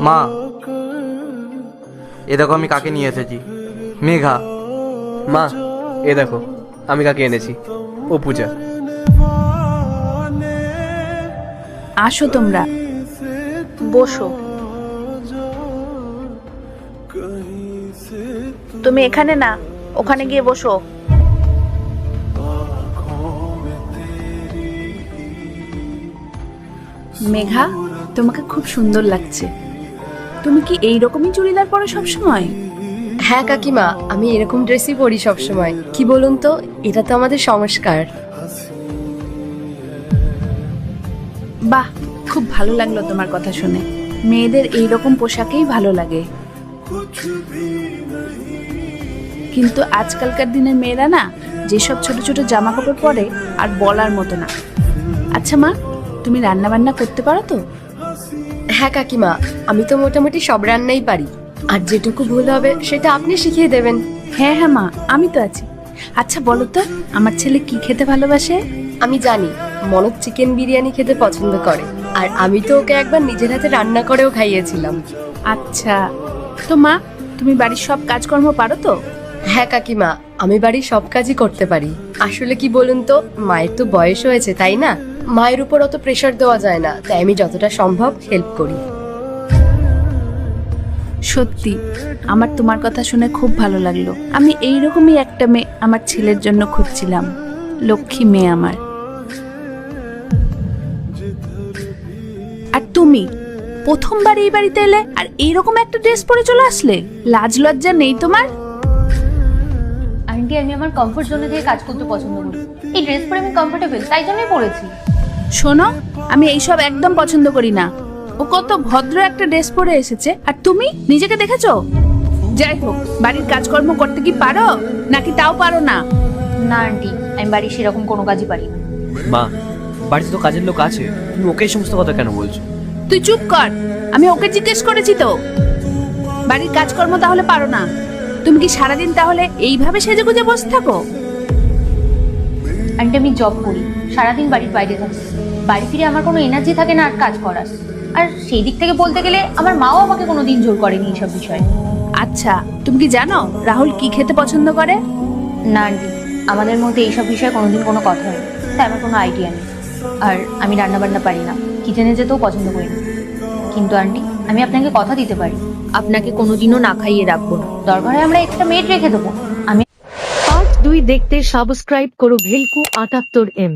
মা, এ দেখো আমি কাকে নিয়ে এসেছি। মেঘা। মা, এ দেখো আমি কাকে এনেছি। ও পূজা। আসো তোমরা, বসো। তুমি এখানে না, ওখানে গিয়ে বসো। মেঘা, তোমাকে খুব সুন্দর লাগছে। তুমি কি এই রকমই চুড়িদার পরো সবসময়? হ্যাঁ কাকিমা, আমি এরকম ড্রেসই পরি সবসময়। কি বলুন তো, এটা তো আমাদের সংস্কার। বাহ, খুব ভালো লাগলো তোমার কথা শুনে। মেয়েদের এই রকম পোশাকেই ভালো লাগে। কিন্তু আজকালকার দিনের মেয়েরা না, যেসব ছোট ছোট জামা কাপড় পরে আর বলার মতো না। আচ্ছা মা, তুমি রান্না বান্না করতে পারো তো? হ্যাঁ কাকিমা, আমি তো মোটামুটি সব রান্নাই পারি। আর যেটুকু ভুল হবে সেটা আপনি শিখিয়ে দেবেন। হ্যাঁ হ্যাঁ মা, আমি তো আছি। আচ্ছা বলো তো, আমার ছেলে কি খেতে ভালোবাসে? আমি জানি মনোজ চিকেন বিরিয়ানি খেতে পছন্দ করে। আর আমি তো ওকে একবার নিজের হাতে রান্না করেও খাইয়েছিলাম। আচ্ছা, তো মা, তুমি বাড়ির সব কাজকর্ম পারো তো? হ্যাঁ কাকিমা, আমি বাড়ির সব কাজই করতে পারি। আসলে কি বলুন তো, মায়ের তো বয়স হয়েছে, তাই না? মায়ের উপর অত প্রেশার দেওয়া যায় না, তাই আমি যতটা সম্ভব হেল্প করি। সত্যি আমার তোমার কথা শুনে খুব ভালো লাগলো। আমি এইরকমই একটা মেয়ে আমার ছেলের জন্য খুঁজছিলাম। লক্ষ্মী মেয়ে আমার। আর তুমি প্রথমবার এই বাড়িতে এলে আর এইরকম একটা ড্রেস পরে চলে আসলে? লাজ লজ্জা নেই তোমার? আন্টি, আমি আমার কমফোর্ট জোনে থেকে কাজ করতে পছন্দ করি। এই ড্রেস পরে আমি কমফোর্টেবল, তাই জন্যই পরেছি। শোনো, আমি এইসব একদম পছন্দ করি না। ও কত ভদ্র একটা ড্রেস পরে এসেছে, আর তুমি নিজেকে দেখেছো? যাই হোক, বাড়ির কাজকর্ম করতে কি পারো নাকি তাও পারো না? না আন্টি, আমি বাড়ির সেরকম কোনো কাজই পারি না। মা, বাড়িতে তো কাজের লোক আছে, তুমি ওকে এই সমস্ত কথা কেন বলছো? তুই চুপ কর, আমি ওকে জিজ্ঞেস করেছি তো। বাড়ির কাজকর্ম তাহলে পারো না? তুমি কি সারাদিন তাহলে এইভাবে সেজেগুজে বসে থাকো? আন্টি, আমি জব করি, সারাদিন বাড়ির বাইরে থাকি। বাড়ি ফিরে আমার কোনো এনার্জি থাকে না আর কাজ করার। আর সেই দিক থেকে বলতে গেলে আমার মাও আমাকে কোনোদিন জোর করেনি এইসব বিষয়ে। আচ্ছা, তুমি কি জানো রাহুল কি খেতে পছন্দ করে? না আন্টি, আমাদের মধ্যে এইসব বিষয়ে কোনোদিন কোনো কথা হয়নি, তাই আমার কোনো আইডিয়া নেই। আর আমি রান্নাবান্না পারি না, কিচেনে যেতেও পছন্দ করি না। কিন্তু আন্টি, আমি আপনাকে কথা দিতে পারি, আপনাকে কোনোদিনও না খাইয়ে রাখবো না। দরকার হয় আমরা একটা মেড রেখে দেবো। আমি পার্ট 2 দেখতে সাবস্ক্রাইব করো ভেলকু 78M।